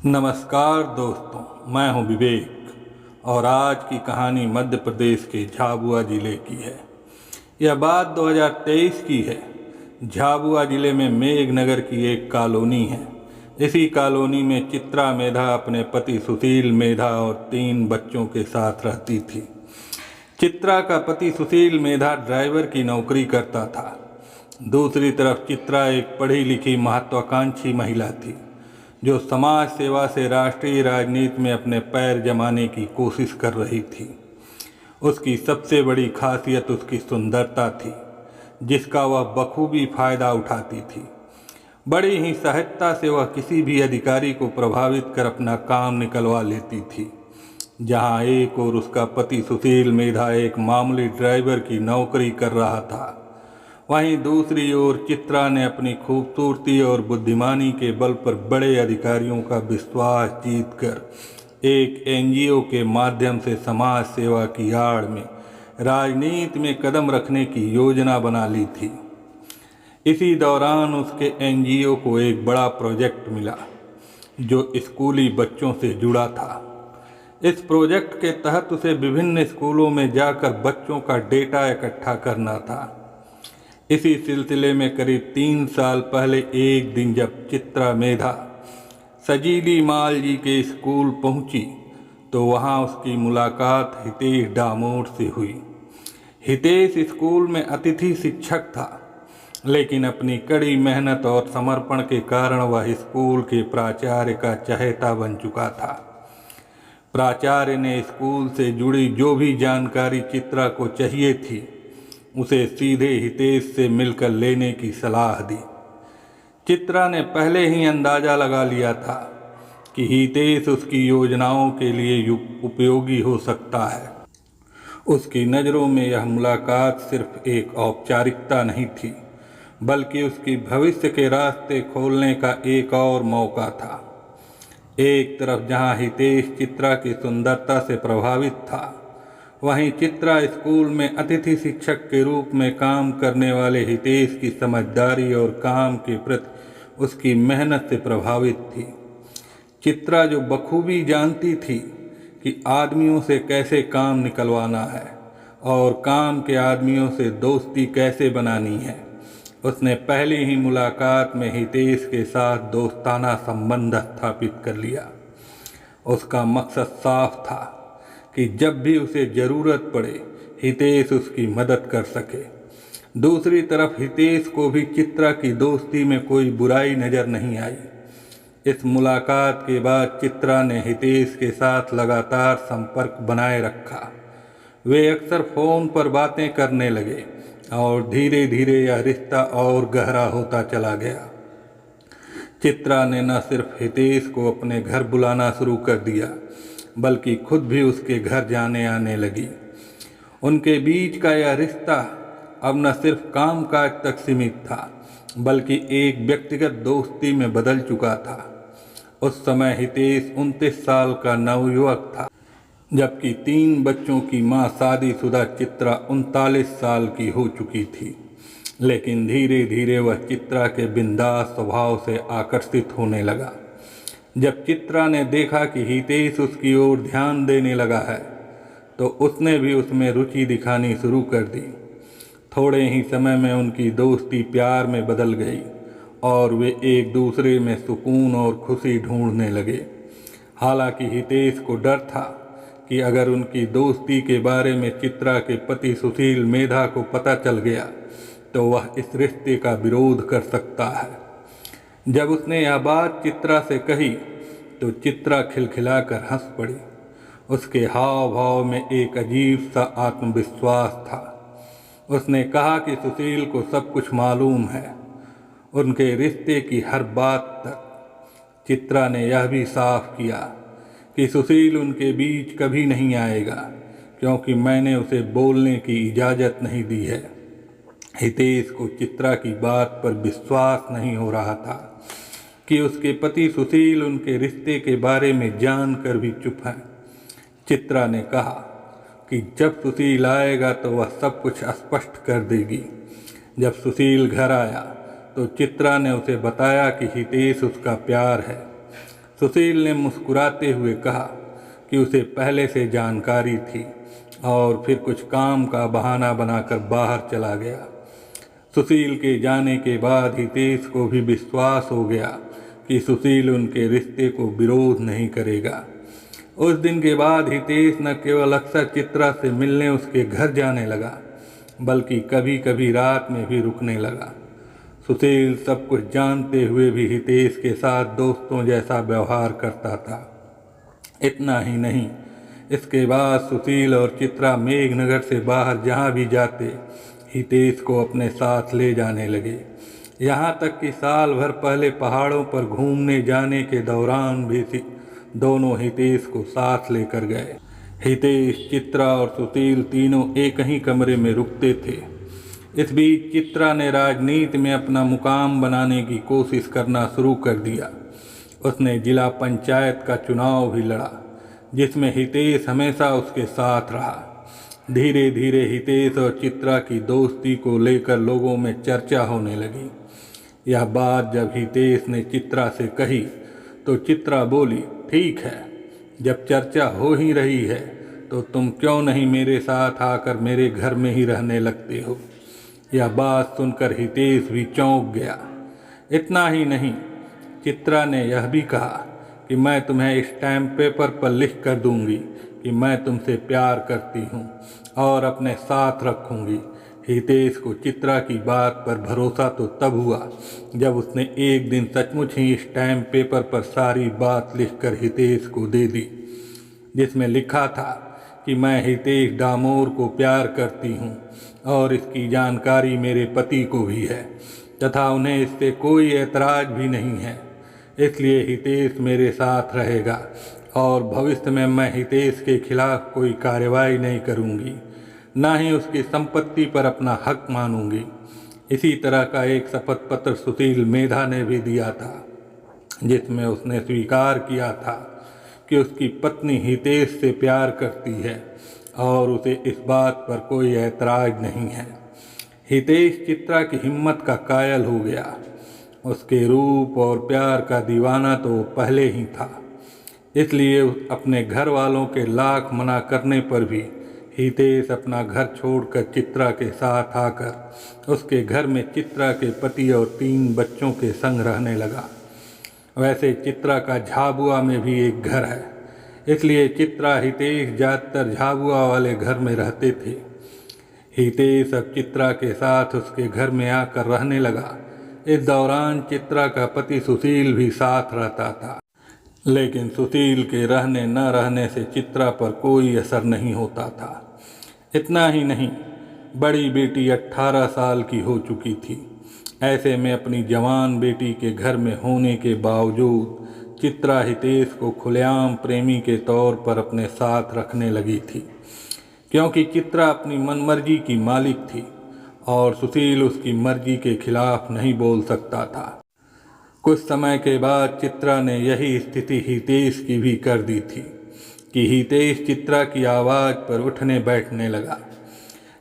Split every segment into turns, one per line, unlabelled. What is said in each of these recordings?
नमस्कार दोस्तों, मैं हूं विवेक और आज की कहानी मध्य प्रदेश के झाबुआ ज़िले की है। यह बात 2023 की है। झाबुआ ज़िले में मेघनगर की एक कॉलोनी है। इसी कॉलोनी में चित्रा मेधा अपने पति सुशील मेधा और 3 बच्चों के साथ रहती थी। चित्रा का पति सुशील मेधा ड्राइवर की नौकरी करता था। दूसरी तरफ चित्रा एक पढ़ी लिखी महत्वाकांक्षी महिला थी जो समाज सेवा से राष्ट्रीय राजनीति में अपने पैर जमाने की कोशिश कर रही थी। उसकी सबसे बड़ी खासियत उसकी सुंदरता थी, जिसका वह बखूबी फायदा उठाती थी। बड़ी ही सहजता से वह किसी भी अधिकारी को प्रभावित कर अपना काम निकलवा लेती थी। जहां एक और उसका पति सुशील मेधा एक मामूली ड्राइवर की नौकरी कर रहा था, वहीं दूसरी ओर चित्रा ने अपनी खूबसूरती और बुद्धिमानी के बल पर बड़े अधिकारियों का विश्वास जीतकर एक एनजीओ के माध्यम से समाज सेवा की आड़ में राजनीति में कदम रखने की योजना बना ली थी। इसी दौरान उसके एनजीओ को एक बड़ा प्रोजेक्ट मिला जो स्कूली बच्चों से जुड़ा था। इस प्रोजेक्ट के तहत उसे विभिन्न स्कूलों में जाकर बच्चों का डेटा इकट्ठा करना था। इसी सिलसिले में करीब 3 साल पहले एक दिन जब चित्रा मेधा सजीली माल जी के स्कूल पहुंची तो वहां उसकी मुलाकात हितेश डामोर से हुई। हितेश स्कूल में अतिथि शिक्षक था, लेकिन अपनी कड़ी मेहनत और समर्पण के कारण वह स्कूल के प्राचार्य का चहेता बन चुका था। प्राचार्य ने स्कूल से जुड़ी जो भी जानकारी चित्रा को चाहिए थी उसे सीधे हितेश से मिलकर लेने की सलाह दी। चित्रा ने पहले ही अंदाजा लगा लिया था कि हितेश उसकी योजनाओं के लिए उपयोगी हो सकता है। उसकी नज़रों में यह मुलाकात सिर्फ एक औपचारिकता नहीं थी, बल्कि उसकी भविष्य के रास्ते खोलने का एक और मौका था। एक तरफ जहां हितेश चित्रा की सुंदरता से प्रभावित था, वहीं चित्रा स्कूल में अतिथि शिक्षक के रूप में काम करने वाले हितेश की समझदारी और काम के प्रति उसकी मेहनत से प्रभावित थी। चित्रा जो बखूबी जानती थी कि आदमियों से कैसे काम निकलवाना है और काम के आदमियों से दोस्ती कैसे बनानी है, उसने पहली ही मुलाकात में हितेश के साथ दोस्ताना संबंध स्थापित कर लिया। उसका मकसद साफ था कि जब भी उसे ज़रूरत पड़े हितेश उसकी मदद कर सके। दूसरी तरफ हितेश को भी चित्रा की दोस्ती में कोई बुराई नज़र नहीं आई। इस मुलाकात के बाद चित्रा ने हितेश के साथ लगातार संपर्क बनाए रखा। वे अक्सर फ़ोन पर बातें करने लगे और धीरे धीरे यह रिश्ता और गहरा होता चला गया। चित्रा ने न सिर्फ हितेश को अपने घर बुलाना शुरू कर दिया, बल्कि खुद भी उसके घर जाने आने लगी। उनके बीच का यह रिश्ता अब न सिर्फ कामकाज तक सीमित था, बल्कि एक व्यक्तिगत दोस्ती में बदल चुका था। उस समय हितेश 29 साल का नवयुवक था, जबकि 3 बच्चों की मां शादीशुदा चित्रा 39 साल की हो चुकी थी। लेकिन धीरे धीरे वह चित्रा के बिंदास स्वभाव से आकर्षित होने लगा। जब चित्रा ने देखा कि हितेश उसकी ओर ध्यान देने लगा है, तो उसने भी उसमें रुचि दिखानी शुरू कर दी। थोड़े ही समय में उनकी दोस्ती प्यार में बदल गई और वे एक दूसरे में सुकून और खुशी ढूंढने लगे। हालांकि हितेश को डर था कि अगर उनकी दोस्ती के बारे में चित्रा के पति सुशील मेधा को पता चल गया तो वह इस रिश्ते का विरोध कर सकता है। जब उसने यह बात चित्रा से कही तो चित्रा खिलखिलाकर हंस पड़ी। उसके हाव भाव में एक अजीब सा आत्मविश्वास था। उसने कहा कि सुशील को सब कुछ मालूम है, उनके रिश्ते की हर बात तक। चित्रा ने यह भी साफ किया कि सुशील उनके बीच कभी नहीं आएगा, क्योंकि मैंने उसे बोलने की इजाज़त नहीं दी है। हितेश को चित्रा की बात पर विश्वास नहीं हो रहा था कि उसके पति सुशील उनके रिश्ते के बारे में जानकर भी चुप हैं। चित्रा ने कहा कि जब सुशील आएगा तो वह सब कुछ स्पष्ट कर देगी। जब सुशील घर आया तो चित्रा ने उसे बताया कि हितेश उसका प्यार है। सुशील ने मुस्कुराते हुए कहा कि उसे पहले से जानकारी थी और फिर कुछ काम का बहाना बनाकर बाहर चला गया। सुशील के जाने के बाद हितेश को भी विश्वास हो गया कि सुशील उनके रिश्ते को विरोध नहीं करेगा। उस दिन के बाद हितेश न केवल अक्सर चित्रा से मिलने उसके घर जाने लगा, बल्कि कभी कभी रात में भी रुकने लगा। सुशील सब कुछ जानते हुए भी हितेश के साथ दोस्तों जैसा व्यवहार करता था। इतना ही नहीं, इसके बाद सुशील और चित्रा मेघनगर से बाहर जहाँ भी जाते हितेश को अपने साथ ले जाने लगे। यहाँ तक कि साल भर पहले पहाड़ों पर घूमने जाने के दौरान भी दोनों हितेश को साथ लेकर गए। हितेश, चित्रा और सुशील तीनों एक ही कमरे में रुकते थे। इस बीच चित्रा ने राजनीति में अपना मुकाम बनाने की कोशिश करना शुरू कर दिया। उसने जिला पंचायत का चुनाव भी लड़ा, जिसमें हितेश हमेशा उसके साथ रहा। धीरे धीरे हितेश और चित्रा की दोस्ती को लेकर लोगों में चर्चा होने लगी। यह बात जब हितेश ने चित्रा से कही तो चित्रा बोली, ठीक है, जब चर्चा हो ही रही है तो तुम क्यों नहीं मेरे साथ आकर मेरे घर में ही रहने लगते हो। यह बात सुनकर हितेश भी चौंक गया। इतना ही नहीं, चित्रा ने यह भी कहा कि मैं तुम्हें स्टैम्प पेपर पर लिख कर दूंगी कि मैं तुमसे प्यार करती हूँ और अपने साथ रखूंगी। हितेश को चित्रा की बात पर भरोसा तो तब हुआ जब उसने एक दिन सचमुच ही स्टैम्प पेपर पर सारी बात लिखकर हितेश को दे दी, जिसमें लिखा था कि मैं हितेश डामोर को प्यार करती हूँ और इसकी जानकारी मेरे पति को भी है तथा उन्हें इससे कोई ऐतराज भी नहीं है। इसलिए हितेश मेरे साथ रहेगा और भविष्य में मैं हितेश के खिलाफ कोई कार्रवाई नहीं करूँगी, ना ही उसकी संपत्ति पर अपना हक मानूंगी। इसी तरह का एक शपथ पत्र सुशील मेधा ने भी दिया था, जिसमें उसने स्वीकार किया था कि उसकी पत्नी हितेश से प्यार करती है और उसे इस बात पर कोई ऐतराज नहीं है। हितेश चित्रा की हिम्मत का कायल हो गया। उसके रूप और प्यार का दीवाना तो पहले ही था, इसलिए अपने घर वालों के लाख मना करने पर भी हितेश अपना घर छोड़कर चित्रा के साथ आकर उसके घर में चित्रा के पति और 3 बच्चों के संग रहने लगा। वैसे चित्रा का झाबुआ में भी एक घर है, इसलिए चित्रा हितेश ज़्यादातर झाबुआ वाले घर में रहते थे। हितेश अब चित्रा के साथ उसके घर में आकर रहने लगा। इस दौरान चित्रा का पति सुशील भी साथ रहता था, लेकिन सुशील के रहने न रहने से चित्रा पर कोई असर नहीं होता था। इतना ही नहीं, बड़ी बेटी 18 साल की हो चुकी थी। ऐसे में अपनी जवान बेटी के घर में होने के बावजूद चित्रा हितेश को खुलेआम प्रेमी के तौर पर अपने साथ रखने लगी थी, क्योंकि चित्रा अपनी मनमर्जी की मालिक थी और सुशील उसकी मर्जी के खिलाफ नहीं बोल सकता था। कुछ समय के बाद चित्रा ने यही स्थिति हितेश की भी कर दी थी कि हितेश चित्रा की आवाज़ पर उठने बैठने लगा।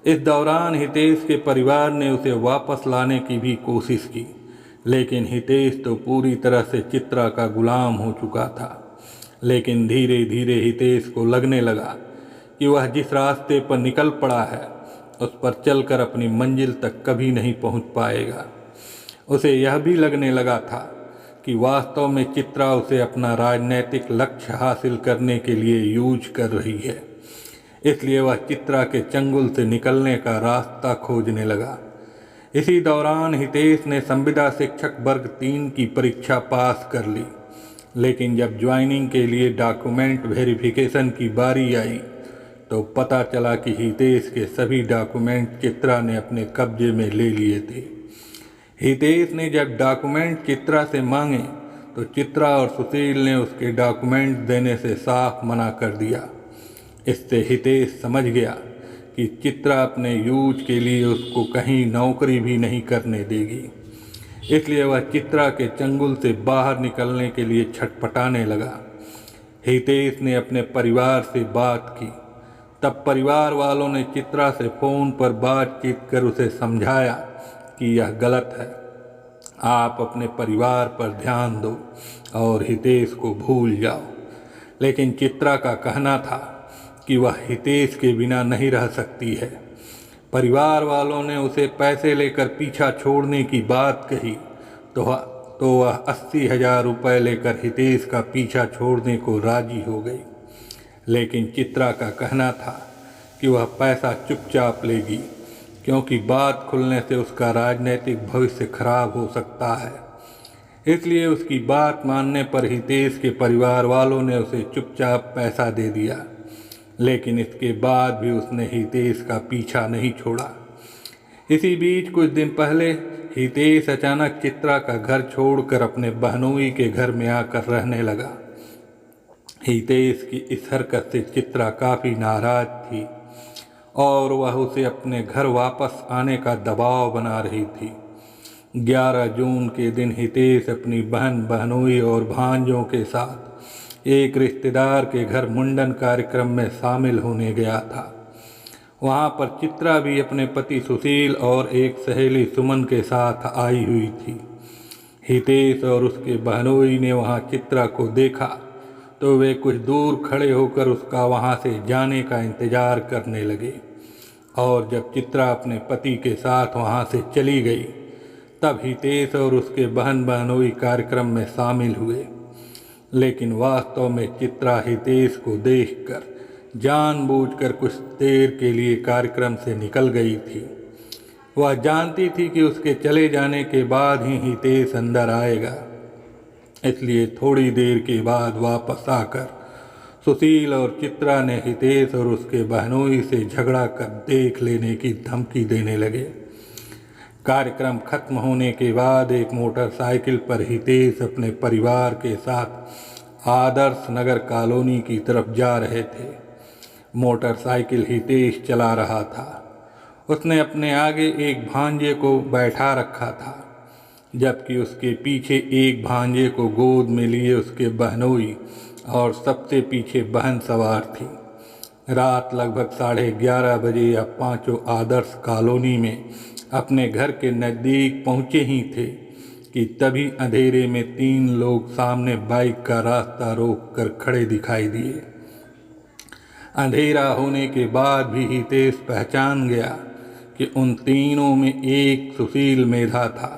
इस दौरान हितेश के परिवार ने उसे वापस लाने की भी कोशिश की, लेकिन हितेश तो पूरी तरह से चित्रा का गुलाम हो चुका था। लेकिन धीरे धीरे हितेश को लगने लगा कि वह जिस रास्ते पर निकल पड़ा है उस पर चलकर अपनी मंजिल तक कभी नहीं पहुंच पाएगा। उसे यह भी लगने लगा था कि वास्तव में चित्रा उसे अपना राजनीतिक लक्ष्य हासिल करने के लिए यूज कर रही है, इसलिए वह चित्रा के चंगुल से निकलने का रास्ता खोजने लगा। इसी दौरान हितेश ने संविदा शिक्षक वर्ग 3 की परीक्षा पास कर ली, लेकिन जब ज्वाइनिंग के लिए डॉक्यूमेंट वेरिफिकेशन की बारी आई तो पता चला कि हितेश के सभी डॉक्यूमेंट चित्रा ने अपने कब्जे में ले लिए थे। हितेश ने जब डॉक्यूमेंट चित्रा से मांगे तो चित्रा और सुशील ने उसके डॉक्यूमेंट देने से साफ मना कर दिया। इससे हितेश समझ गया कि चित्रा अपने यूज के लिए उसको कहीं नौकरी भी नहीं करने देगी, इसलिए वह चित्रा के चंगुल से बाहर निकलने के लिए छटपटाने लगा। हितेश ने अपने परिवार से बात की, तब परिवार वालों ने चित्रा से फ़ोन पर बातचीत कर उसे समझाया कि यह गलत है आप अपने परिवार पर ध्यान दो और हितेश को भूल जाओ। लेकिन चित्रा का कहना था कि वह हितेश के बिना नहीं रह सकती है। परिवार वालों ने उसे पैसे लेकर पीछा छोड़ने की बात कही तो वह 80,000 रुपये लेकर हितेश का पीछा छोड़ने को राजी हो गई। लेकिन चित्रा का कहना था कि वह पैसा चुपचाप लेगी, क्योंकि बात खुलने से उसका राजनीतिक भविष्य खराब हो सकता है। इसलिए उसकी बात मानने पर हितेश के परिवार वालों ने उसे चुपचाप पैसा दे दिया। लेकिन इसके बाद भी उसने हितेश का पीछा नहीं छोड़ा। इसी बीच कुछ दिन पहले हितेश अचानक चित्रा का घर छोड़कर अपने बहनोई के घर में आकर रहने लगा। हितेश की इस हरकत से चित्रा काफ़ी नाराज थी और वह उसे अपने घर वापस आने का दबाव बना रही थी। 11 जून के दिन हितेश अपनी बहन बहनोई और भांजों के साथ एक रिश्तेदार के घर मुंडन कार्यक्रम में शामिल होने गया था। वहाँ पर चित्रा भी अपने पति सुशील और एक सहेली सुमन के साथ आई हुई थी। हितेश और उसके बहनोई ने वहाँ चित्रा को देखा तो वे कुछ दूर खड़े होकर उसका वहाँ से जाने का इंतज़ार करने लगे। और जब चित्रा अपने पति के साथ वहाँ से चली गई तब हितेश और उसके बहन बहनोई कार्यक्रम में शामिल हुए। लेकिन वास्तव में चित्रा हितेश को देखकर जानबूझकर कुछ देर के लिए कार्यक्रम से निकल गई थी। वह जानती थी कि उसके चले जाने के बाद ही हितेश अंदर आएगा, इसलिए थोड़ी देर के बाद वापस आकर सुशील और चित्रा ने हितेश और उसके बहनोई से झगड़ा कर देख लेने की धमकी देने लगे। कार्यक्रम खत्म होने के बाद एक मोटरसाइकिल पर हितेश अपने परिवार के साथ आदर्श नगर कॉलोनी की तरफ जा रहे थे। मोटरसाइकिल हितेश चला रहा था। उसने अपने आगे एक भांजे को बैठा रखा था, जबकि उसके पीछे एक भांजे को गोद में लिए उसके बहनोई और सबसे पीछे बहन सवार थी। रात लगभग 11:30 बजे या पांचों आदर्श कॉलोनी में अपने घर के नज़दीक पहुँचे ही थे कि तभी अंधेरे में 3 लोग सामने बाइक का रास्ता रोक कर खड़े दिखाई दिए। अंधेरा होने के बाद भी हितेश पहचान गया कि उन तीनों में एक सुशील मेधा था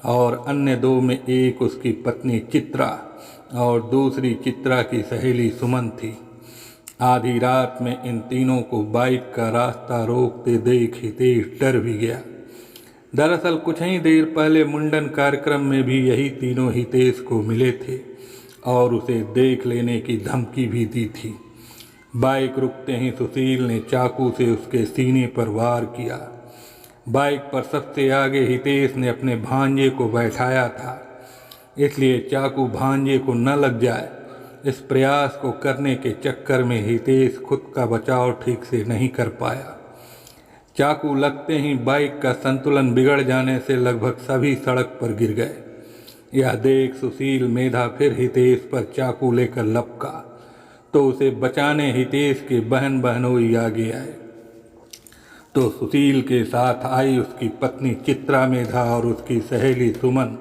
और अन्य 2 में एक उसकी पत्नी चित्रा और दूसरी चित्रा की सहेली सुमन थी। आधी रात में इन तीनों को बाइक का रास्ता रोकते देख हितेश डर भी गया। दरअसल कुछ ही देर पहले मुंडन कार्यक्रम में भी यही तीनों हितेश को मिले थे और उसे देख लेने की धमकी भी दी थी। बाइक रुकते ही सुशील ने चाकू से उसके सीने पर वार किया। बाइक पर सबसे आगे हितेश ने अपने भांजे को बैठाया था, इसलिए चाकू भांजे को न लग जाए, इस प्रयास को करने के चक्कर में हितेश खुद का बचाव ठीक से नहीं कर पाया। चाकू लगते ही बाइक का संतुलन बिगड़ जाने से लगभग सभी सड़क पर गिर गए। यह देख सुशील मेधा फिर हितेश पर चाकू लेकर लपका तो उसे बचाने हितेश के बहन बहनोई आगे आए तो सुशील के साथ आई उसकी पत्नी चित्रा मेधा और उसकी सहेली सुमन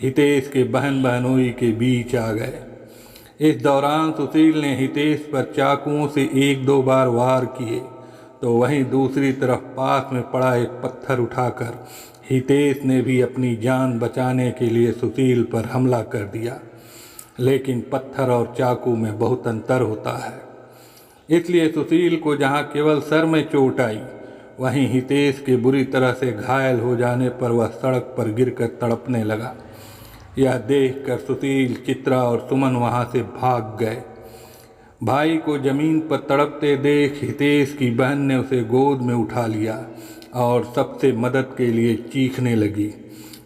हितेश के बहन बहनोई के बीच आ गए। इस दौरान सुशील ने हितेश पर चाकुओं से 1-2 बार वार किए तो वहीं दूसरी तरफ पास में पड़ा एक पत्थर उठाकर हितेश ने भी अपनी जान बचाने के लिए सुशील पर हमला कर दिया। लेकिन पत्थर और चाकू में बहुत अंतर होता है, इसलिए सुशील को जहां केवल सर में चोट आई, वहीं हितेश के बुरी तरह से घायल हो जाने पर वह सड़क पर गिरकर तड़पने लगा। यह देखकर सुशील, चित्रा और सुमन वहां से भाग गए। भाई को जमीन पर तड़पते देख हितेश की बहन ने उसे गोद में उठा लिया और सबसे मदद के लिए चीखने लगी।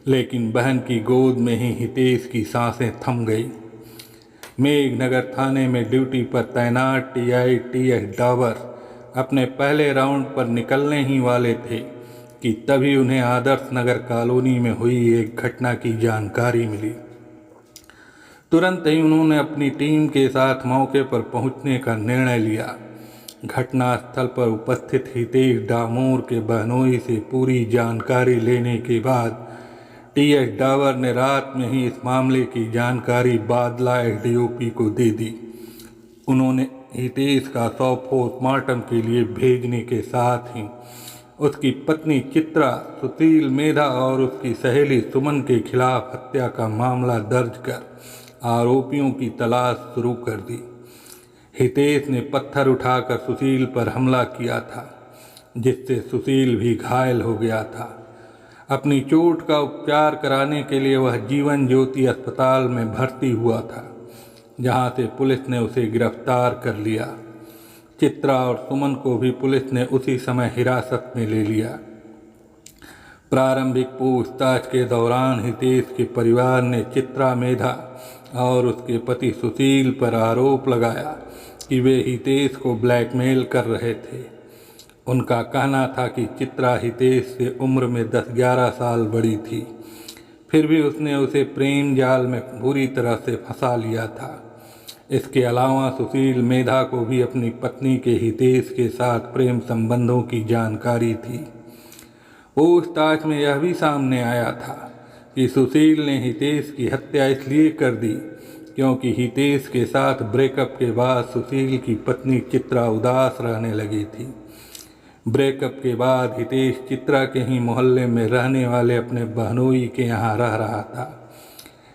लेकिन बहन की गोद में ही हितेश की सांसें थम गई। मेघनगर थाने में ड्यूटी पर तैनात टीआई टीएस डाबर अपने पहले राउंड पर निकलने ही वाले थे कि तभी उन्हें आदर्श नगर कॉलोनी में हुई एक घटना की जानकारी मिली। तुरंत ही उन्होंने अपनी टीम के साथ मौके पर पहुंचने का निर्णय लिया। घटनास्थल पर उपस्थित हितेश डामोर के बहनोई से पूरी जानकारी लेने के बाद टी.एस. डावर ने रात में ही इस मामले की जानकारी बादला एसडीओपी को दे दी। उन्होंने हितेश का शव पोस्टमार्टम के लिए भेजने के साथ ही उसकी पत्नी चित्रा, सुशील मेधा और उसकी सहेली सुमन के खिलाफ हत्या का मामला दर्ज कर आरोपियों की तलाश शुरू कर दी। हितेश ने पत्थर उठाकर सुशील पर हमला किया था, जिससे सुशील भी घायल हो गया था। अपनी चोट का उपचार कराने के लिए वह जीवन ज्योति अस्पताल में भर्ती हुआ था, जहां से पुलिस ने उसे गिरफ्तार कर लिया। चित्रा और सुमन को भी पुलिस ने उसी समय हिरासत में ले लिया। प्रारंभिक पूछताछ के दौरान हितेश के परिवार ने चित्रा मेधा और उसके पति सुशील पर आरोप लगाया कि वे हितेश को ब्लैकमेल कर रहे थे। उनका कहना था कि चित्रा हितेश से उम्र में 10-11 साल बड़ी थी, फिर भी उसने उसे प्रेम जाल में बुरी तरह से फंसा लिया था। इसके अलावा सुशील मेधा को भी अपनी पत्नी के हितेश के साथ प्रेम संबंधों की जानकारी थी। पूछताछ में यह भी सामने आया था कि सुशील ने हितेश की हत्या इसलिए कर दी क्योंकि हितेश के साथ ब्रेकअप के बाद सुशील की पत्नी चित्रा उदास रहने लगी थी। ब्रेकअप के बाद हितेश चित्रा के ही मोहल्ले में रहने वाले अपने बहनोई के यहाँ रह रहा था,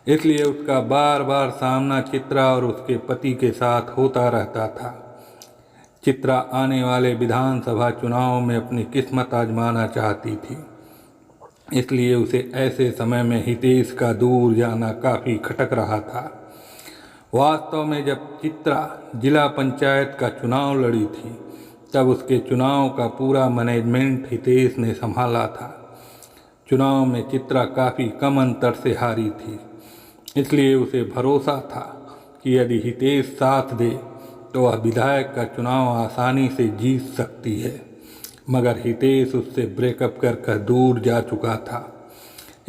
इसलिए उसका बार बार सामना चित्रा और उसके पति के साथ होता रहता था। चित्रा आने वाले विधानसभा चुनाव में अपनी किस्मत आजमाना चाहती थी, इसलिए उसे ऐसे समय में हितेश का दूर जाना काफ़ी खटक रहा था। वास्तव में जब चित्रा जिला पंचायत का चुनाव लड़ी थी, तब उसके चुनाव का पूरा मैनेजमेंट हितेश ने संभाला था। चुनाव में चित्रा काफ़ी कम अंतर से हारी थी, इसलिए उसे भरोसा था कि यदि हितेश साथ दे तो वह विधायक का चुनाव आसानी से जीत सकती है। मगर हितेश उससे ब्रेकअप कर दूर जा चुका था,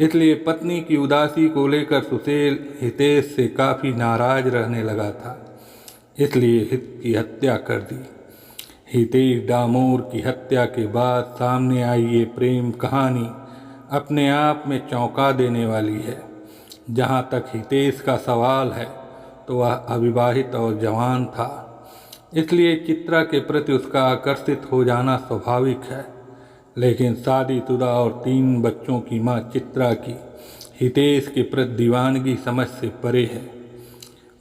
इसलिए पत्नी की उदासी को लेकर सुशील हितेश से काफ़ी नाराज रहने लगा था, इसलिए उसकी हत्या कर दी। हितेश डामोर की हत्या के बाद सामने आई ये प्रेम कहानी अपने आप में चौंका देने वाली है। जहाँ तक हितेश का सवाल है तो वह अविवाहित और जवान था, इसलिए चित्रा के प्रति उसका आकर्षित हो जाना स्वाभाविक है। लेकिन शादीशुदा और 3 बच्चों की मां चित्रा की हितेश के प्रति दीवानगी समझ से परे है।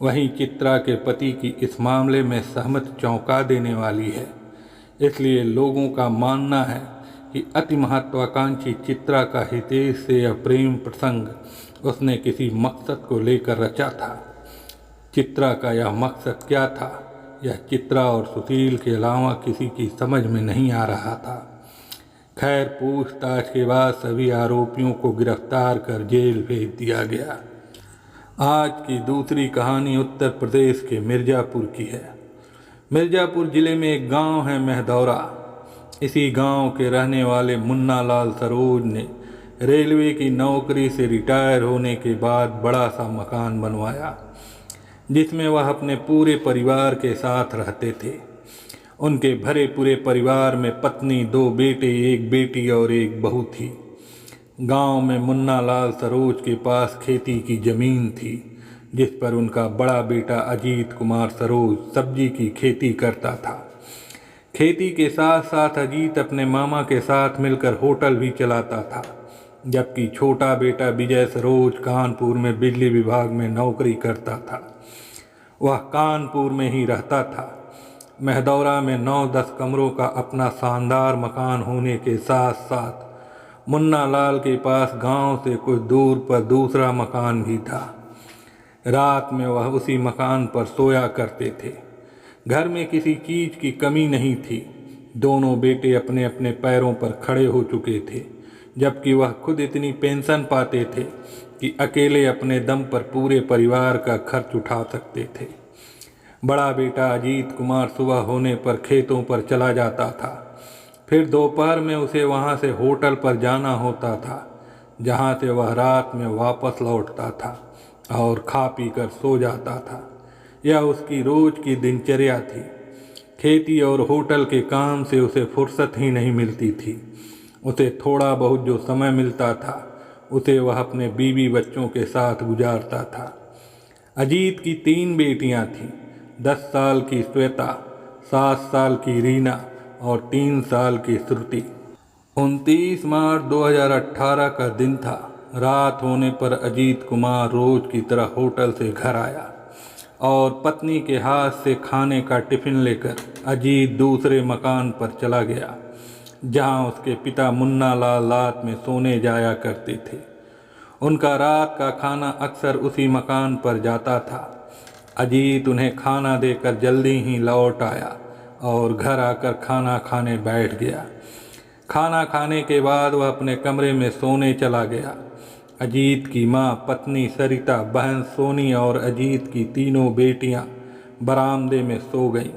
वहीं चित्रा के पति की इस मामले में सहमति चौंका देने वाली है, इसलिए लोगों का मानना है कि अति महत्वाकांक्षी चित्रा का हितेश से यह प्रेम प्रसंग उसने किसी मकसद को लेकर रचा था। चित्रा का यह मकसद क्या था, यह चित्रा और सुशील के अलावा किसी की समझ में नहीं आ रहा था। खैर, पूछताछ के बाद सभी आरोपियों को गिरफ्तार कर जेल भेज दिया गया। आज की दूसरी कहानी उत्तर प्रदेश के मिर्ज़ापुर की है। मिर्ज़ापुर ज़िले में एक गांव है महदौरा। इसी गांव के रहने वाले मुन्ना लाल सरोज ने रेलवे की नौकरी से रिटायर होने के बाद बड़ा सा मकान बनवाया, जिसमें वह अपने पूरे परिवार के साथ रहते थे। उनके भरे पूरे परिवार में पत्नी, 2 बेटे, 1 बेटी और 1 बहू थी। गांव में मुन्ना लाल सरोज के पास खेती की ज़मीन थी, जिस पर उनका बड़ा बेटा अजीत कुमार सरोज सब्जी की खेती करता था। खेती के साथ साथ अजीत अपने मामा के साथ मिलकर होटल भी चलाता था, जबकि छोटा बेटा विजय सरोज कानपुर में बिजली विभाग में नौकरी करता था। वह कानपुर में ही रहता था। महदौरा में 9-10 कमरों का अपना शानदार मकान होने के साथ साथ मुन्ना लाल के पास गांव से कुछ दूर पर दूसरा मकान भी था। रात में वह उसी मकान पर सोया करते थे। घर में किसी चीज़ की कमी नहीं थी। दोनों बेटे अपने अपने पैरों पर खड़े हो चुके थे, जबकि वह खुद इतनी पेंशन पाते थे कि अकेले अपने दम पर पूरे परिवार का खर्च उठा सकते थे। बड़ा बेटा अजीत कुमार सुबह होने पर खेतों पर चला जाता था, फिर दोपहर में उसे वहां से होटल पर जाना होता था, जहां से वह रात में वापस लौटता था और खा पी कर सो जाता था। यह उसकी रोज की दिनचर्या थी। खेती और होटल के काम से उसे फुर्सत ही नहीं मिलती थी। उसे थोड़ा बहुत जो समय मिलता था उसे वह अपने बीवी बच्चों के साथ गुजारता था। अजीत की 3 बेटियां थीं, 10 साल की श्वेता, 7 साल की रीना और 3 साल की श्रुति। 29 मार्च 2018 का दिन था। रात होने पर अजीत कुमार रोज की तरह होटल से घर आया और पत्नी के हाथ से खाने का टिफिन लेकर अजीत दूसरे मकान पर चला गया, जहां उसके पिता मुन्ना लाल रात में सोने जाया करते थे। उनका रात का खाना अक्सर उसी मकान पर जाता था। अजीत उन्हें खाना देकर जल्दी ही लौट आया और घर आकर खाना खाने बैठ गया। खाना खाने के बाद वह अपने कमरे में सोने चला गया। अजीत की मां, पत्नी सरिता, बहन सोनी और अजीत की तीनों बेटियां बरामदे में सो गईं।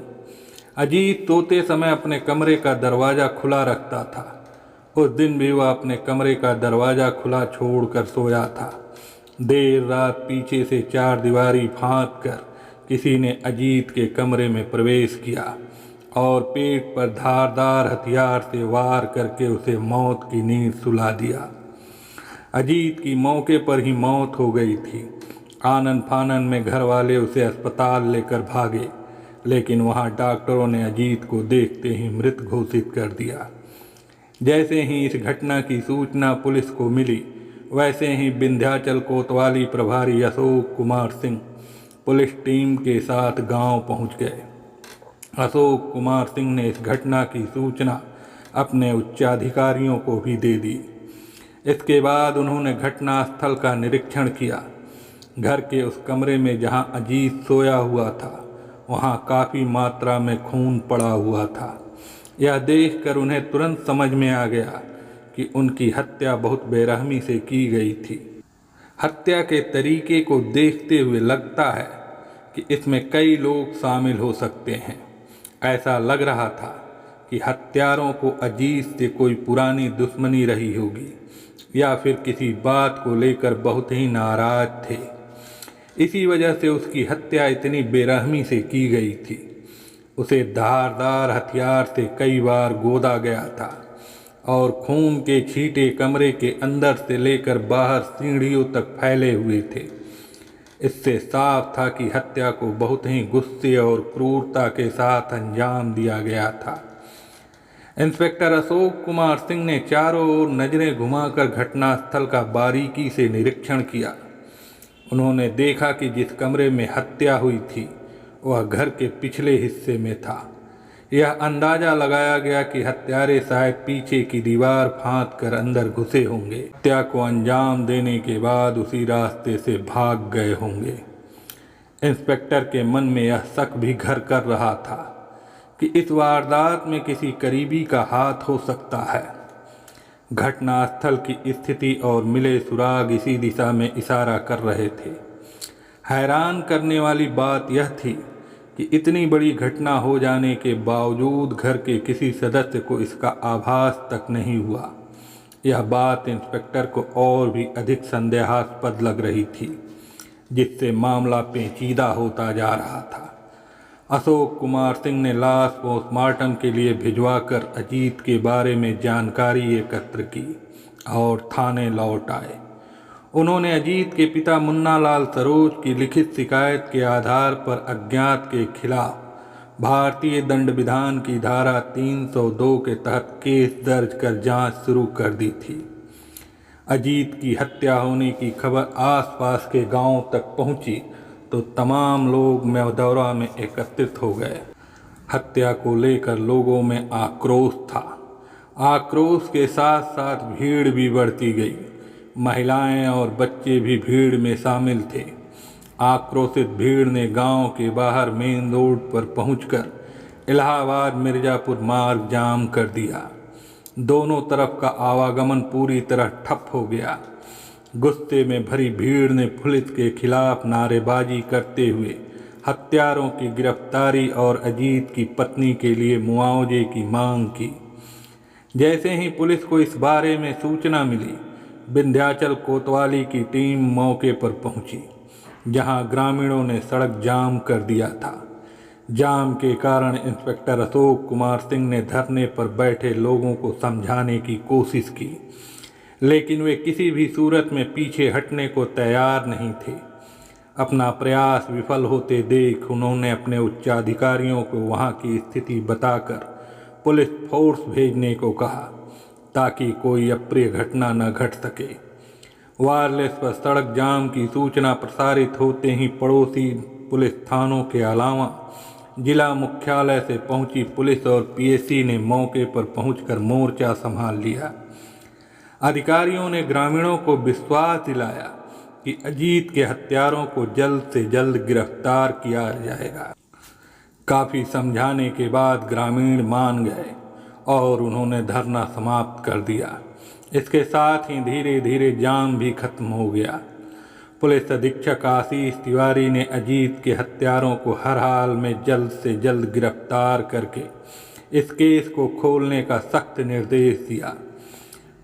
अजीत सोते समय अपने कमरे का दरवाज़ा खुला रखता था। उस दिन भी वह अपने कमरे का दरवाज़ा खुला छोड़कर सोया था। देर रात पीछे से 4 दीवारी फाँद कर किसी ने अजीत के कमरे में प्रवेश किया और पेट पर धारदार हथियार से वार करके उसे मौत की नींद सुला दिया। अजीत की मौके पर ही मौत हो गई थी। आनन फानन में घर वाले उसे अस्पताल लेकर भागे, लेकिन वहां डॉक्टरों ने अजीत को देखते ही मृत घोषित कर दिया। जैसे ही इस घटना की सूचना पुलिस को मिली, वैसे ही विंध्याचल कोतवाली प्रभारी अशोक कुमार सिंह पुलिस टीम के साथ गांव पहुंच गए। अशोक कुमार सिंह ने इस घटना की सूचना अपने उच्चाधिकारियों को भी दे दी। इसके बाद उन्होंने घटना स्थल का निरीक्षण किया। घर के उस कमरे में जहां अजीत सोया हुआ था, वहां काफ़ी मात्रा में खून पड़ा हुआ था। यह देखकर उन्हें तुरंत समझ में आ गया कि उनकी हत्या बहुत बेरहमी से की गई थी। हत्या के तरीके को देखते हुए लगता है कि इसमें कई लोग शामिल हो सकते हैं। ऐसा लग रहा था कि हत्यारों को अजीत से कोई पुरानी दुश्मनी रही होगी या फिर किसी बात को लेकर बहुत ही नाराज थे। इसी वजह से उसकी हत्या इतनी बेरहमी से की गई थी। उसे धारदार हथियार से कई बार गोदा गया था और खून के छींटे कमरे के अंदर से लेकर बाहर सीढ़ियों तक फैले हुए थे। इससे साफ था कि हत्या को बहुत ही गुस्से और क्रूरता के साथ अंजाम दिया गया था। इंस्पेक्टर अशोक कुमार सिंह ने चारों ओर नजरें घुमाकर घटनास्थल का बारीकी से निरीक्षण किया। उन्होंने देखा कि जिस कमरे में हत्या हुई थी वह घर के पिछले हिस्से में था। यह अंदाजा लगाया गया कि हत्यारे शायद पीछे की दीवार फांद कर अंदर घुसे होंगे। हत्या को अंजाम देने के बाद उसी रास्ते से भाग गए होंगे। इंस्पेक्टर के मन में यह शक भी घर कर रहा था कि इस वारदात में किसी करीबी का हाथ हो सकता है। घटनास्थल की स्थिति और मिले सुराग इसी दिशा में इशारा कर रहे थे। हैरान करने वाली बात यह थी कि इतनी बड़ी घटना हो जाने के बावजूद घर के किसी सदस्य को इसका आभास तक नहीं हुआ। यह बात इंस्पेक्टर को और भी अधिक संदेहास्पद लग रही थी, जिससे मामला पेचीदा होता जा रहा था। अशोक कुमार सिंह ने लाश पोस्टमार्टम के लिए भिजवाकर अजीत के बारे में जानकारी एकत्र की और थाने लौट आए। उन्होंने अजीत के पिता मुन्ना लाल सरोज की लिखित शिकायत के आधार पर अज्ञात के खिलाफ भारतीय दंड विधान की धारा 302 के तहत केस दर्ज कर जांच शुरू कर दी थी। अजीत की हत्या होने की खबर आसपास के गांवों तक पहुंची तो तमाम लोग मवदौरा में एकत्रित हो गए। हत्या को लेकर लोगों में आक्रोश था। आक्रोश के साथ साथ भीड़ भी बढ़ती गई। महिलाएं और बच्चे भी भीड़ में शामिल थे। आक्रोशित भीड़ ने गांव के बाहर मेन रोड पर पहुंचकर इलाहाबाद मिर्ज़ापुर मार्ग जाम कर दिया। दोनों तरफ का आवागमन पूरी तरह ठप हो गया। गुस्से में भरी भीड़ ने पुलिस के खिलाफ नारेबाजी करते हुए हत्यारों की गिरफ्तारी और अजीत की पत्नी के लिए मुआवजे की मांग की। जैसे ही पुलिस को इस बारे में सूचना मिली, विंध्याचल कोतवाली की टीम मौके पर पहुंची, जहां ग्रामीणों ने सड़क जाम कर दिया था। जाम के कारण इंस्पेक्टर अशोक कुमार सिंह ने धरने पर बैठे लोगों को समझाने की कोशिश की, लेकिन वे किसी भी सूरत में पीछे हटने को तैयार नहीं थे। अपना प्रयास विफल होते देख उन्होंने अपने उच्चाधिकारियों को वहां की स्थिति बताकर पुलिस फोर्स भेजने को कहा ताकि कोई अप्रिय घटना न घट सके। वायरलेस पर सड़क जाम की सूचना प्रसारित होते ही पड़ोसी पुलिस थानों के अलावा जिला मुख्यालय से पहुंची पुलिस और पीएसी ने मौके पर पहुंचकर मोर्चा संभाल लिया। अधिकारियों ने ग्रामीणों को विश्वास दिलाया कि अजीत के हत्यारों को जल्द से जल्द गिरफ्तार किया जाएगा। काफ़ी समझाने के बाद ग्रामीण मान गए और उन्होंने धरना समाप्त कर दिया। इसके साथ ही धीरे धीरे जाम भी खत्म हो गया। पुलिस अधीक्षक आशीष तिवारी ने अजीत के हत्यारों को हर हाल में जल्द से जल्द गिरफ्तार करके इस केस को खोलने का सख्त निर्देश दिया।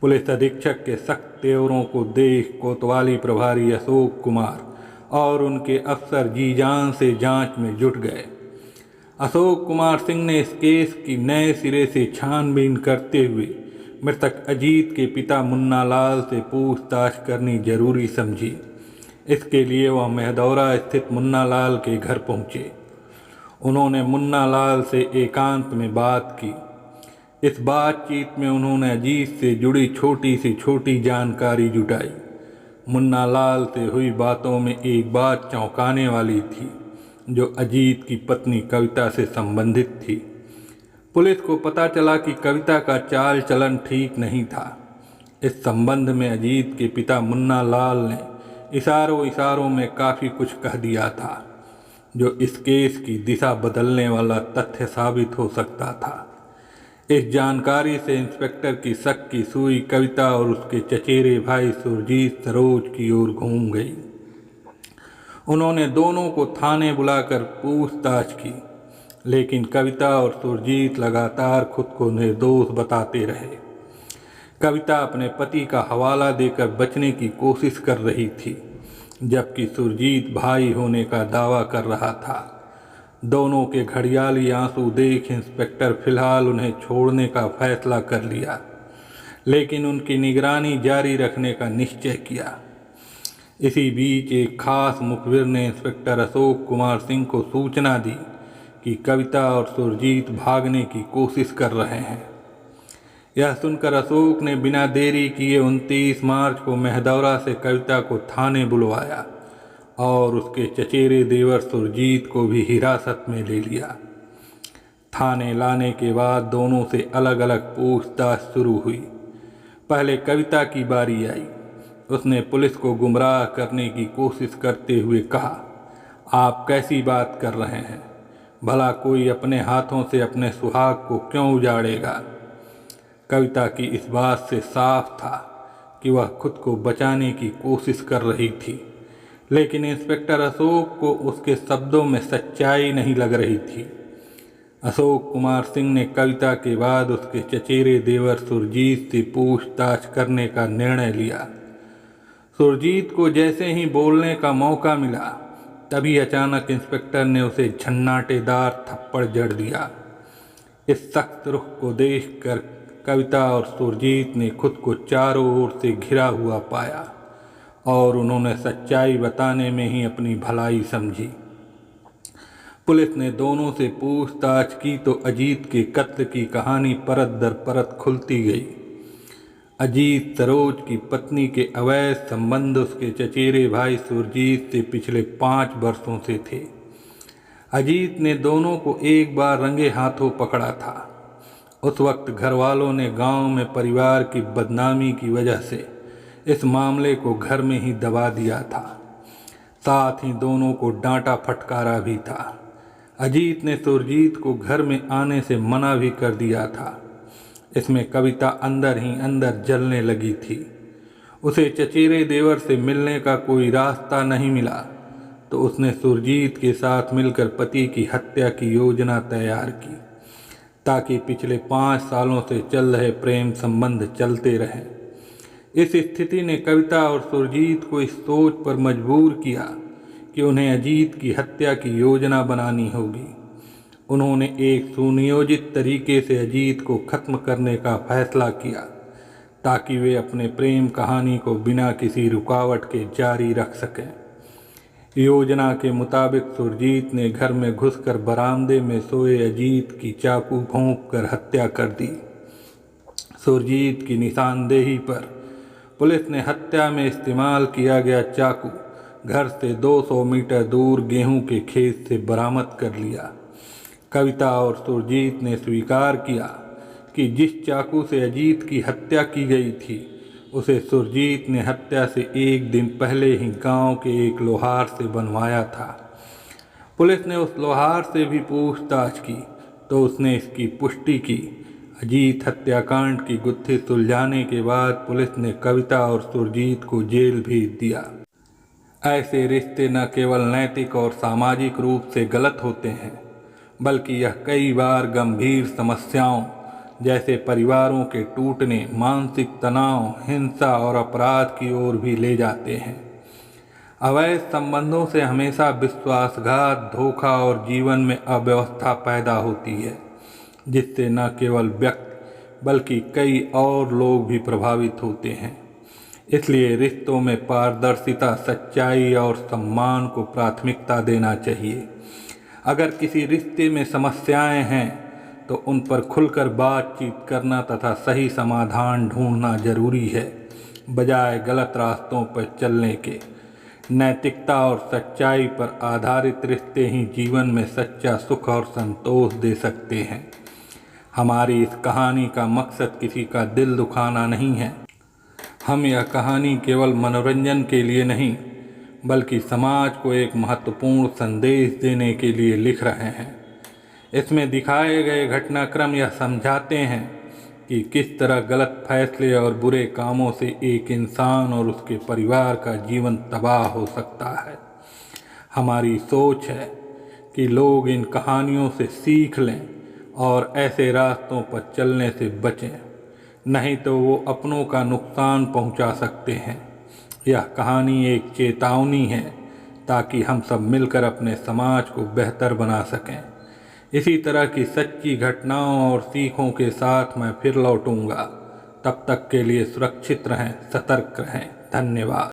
पुलिस अधीक्षक के सख्त तेवरों को देख कोतवाली प्रभारी अशोक कुमार और उनके अफसर जी जान से जांच में जुट गए। अशोक कुमार सिंह ने इस केस की नए सिरे से छानबीन करते हुए मृतक अजीत के पिता मुन्ना लाल से पूछताछ करनी जरूरी समझी। इसके लिए वह मेहदौरा स्थित मुन्ना लाल के घर पहुंचे। उन्होंने मुन्ना लाल से एकांत में बात की। इस बातचीत में उन्होंने अजीत से जुड़ी छोटी से छोटी जानकारी जुटाई। मुन्ना लाल से हुई बातों में एक बात चौंकाने वाली थी जो अजीत की पत्नी कविता से संबंधित थी। पुलिस को पता चला कि कविता का चाल चलन ठीक नहीं था। इस संबंध में अजीत के पिता मुन्ना लाल ने इशारों में काफ़ी कुछ कह दिया था जो इस केस की दिशा बदलने वाला तथ्य साबित हो सकता था। इस जानकारी से इंस्पेक्टर की शक की सुई कविता और उसके चचेरे भाई सुरजीत सरोज की ओर घूम गई। उन्होंने दोनों को थाने बुलाकर पूछताछ की, लेकिन कविता और सुरजीत लगातार खुद को निर्दोष बताते रहे। कविता अपने पति का हवाला देकर बचने की कोशिश कर रही थी, जबकि सुरजीत भाई होने का दावा कर रहा था। दोनों के घड़ियाली आंसू देख इंस्पेक्टर फिलहाल उन्हें छोड़ने का फैसला कर लिया, लेकिन उनकी निगरानी जारी रखने का निश्चय किया। इसी बीच एक खास मुखबिर ने इंस्पेक्टर अशोक कुमार सिंह को सूचना दी कि कविता और सुरजीत भागने की कोशिश कर रहे हैं। यह सुनकर अशोक ने बिना देरी किए 29 मार्च को मेहदौरा से कविता को थाने बुलवाया और उसके चचेरे देवर सुरजीत को भी हिरासत में ले लिया। थाने लाने के बाद दोनों से अलग अलग पूछताछ शुरू हुई। पहले कविता की बारी आई। उसने पुलिस को गुमराह करने की कोशिश करते हुए कहा, आप कैसी बात कर रहे हैं? भला कोई अपने हाथों से अपने सुहाग को क्यों उजाड़ेगा? कविता की इस बात से साफ था कि वह खुद को बचाने की कोशिश कर रही थी, लेकिन इंस्पेक्टर अशोक को उसके शब्दों में सच्चाई नहीं लग रही थी। अशोक कुमार सिंह ने कविता के बाद उसके चचेरे देवर सुरजीत से पूछताछ करने का निर्णय लिया। सुरजीत को जैसे ही बोलने का मौका मिला, तभी अचानक इंस्पेक्टर ने उसे झन्नाटेदार थप्पड़ जड़ दिया। इस सख्त रुख को देखकर कविता और सुरजीत ने खुद को चारों ओर से घिरा हुआ पाया और उन्होंने सच्चाई बताने में ही अपनी भलाई समझी। पुलिस ने दोनों से पूछताछ की तो अजीत के कत्ल की कहानी परत दर परत खुलती गई। अजीत सरोज की पत्नी के अवैध संबंध उसके चचेरे भाई सुरजीत से पिछले 5 वर्षों से थे। अजीत ने दोनों को एक बार रंगे हाथों पकड़ा था। उस वक्त घर वालों ने गांव में परिवार की बदनामी की वजह से इस मामले को घर में ही दबा दिया था। साथ ही दोनों को डांटा फटकारा भी था। अजीत ने सुरजीत को घर में आने से मना भी कर दिया था। इसमें कविता अंदर ही अंदर जलने लगी थी। उसे चचेरे देवर से मिलने का कोई रास्ता नहीं मिला तो उसने सुरजीत के साथ मिलकर पति की हत्या की योजना तैयार की ताकि पिछले 5 सालों से चल रहे प्रेम संबंध चलते रहें। इस स्थिति ने कविता और सुरजीत को इस सोच पर मजबूर किया कि उन्हें अजीत की हत्या की योजना बनानी होगी। उन्होंने एक सुनियोजित तरीके से अजीत को खत्म करने का फैसला किया ताकि वे अपने प्रेम कहानी को बिना किसी रुकावट के जारी रख सकें। योजना के मुताबिक सुरजीत ने घर में घुसकर बरामदे में सोए अजीत की चाकू भोंककर हत्या कर दी। सुरजीत की निशानदेही पर पुलिस ने हत्या में इस्तेमाल किया गया चाकू घर से 200 मीटर दूर गेहूं के खेत से बरामद कर लिया। कविता और सुरजीत ने स्वीकार किया कि जिस चाकू से अजीत की हत्या की गई थी उसे सुरजीत ने हत्या से एक दिन पहले ही गांव के एक लोहार से बनवाया था। पुलिस ने उस लोहार से भी पूछताछ की तो उसने इसकी पुष्टि की। अजीत हत्याकांड की गुत्थी सुलझाने के बाद पुलिस ने कविता और सुरजीत को जेल भेज दिया। ऐसे रिश्ते न केवल नैतिक और सामाजिक रूप से गलत होते हैं, बल्कि यह कई बार गंभीर समस्याओं जैसे परिवारों के टूटने, मानसिक तनाव, हिंसा और अपराध की ओर भी ले जाते हैं। अवैध संबंधों से हमेशा विश्वासघात, धोखा और जीवन में अव्यवस्था पैदा होती है, जिससे न केवल व्यक्ति बल्कि कई और लोग भी प्रभावित होते हैं। इसलिए रिश्तों में पारदर्शिता, सच्चाई और सम्मान को प्राथमिकता देना चाहिए। अगर किसी रिश्ते में समस्याएं हैं तो उन पर खुलकर बातचीत करना तथा सही समाधान ढूंढना जरूरी है, बजाय गलत रास्तों पर चलने के। नैतिकता और सच्चाई पर आधारित रिश्ते ही जीवन में सच्चा सुख और संतोष दे सकते हैं। हमारी इस कहानी का मकसद किसी का दिल दुखाना नहीं है। हम यह कहानी केवल मनोरंजन के लिए नहीं, बल्कि समाज को एक महत्वपूर्ण संदेश देने के लिए लिख रहे हैं। इसमें दिखाए गए घटनाक्रम यह समझाते हैं कि किस तरह गलत फैसले और बुरे कामों से एक इंसान और उसके परिवार का जीवन तबाह हो सकता है। हमारी सोच है कि लोग इन कहानियों से सीख लें और ऐसे रास्तों पर चलने से बचें, नहीं तो वो अपनों का नुकसान पहुंचा सकते हैं। यह कहानी एक चेतावनी है ताकि हम सब मिलकर अपने समाज को बेहतर बना सकें। इसी तरह की सच्ची घटनाओं और सीखों के साथ मैं फिर लौटूंगा। तब तक के लिए सुरक्षित रहें, सतर्क रहें। धन्यवाद।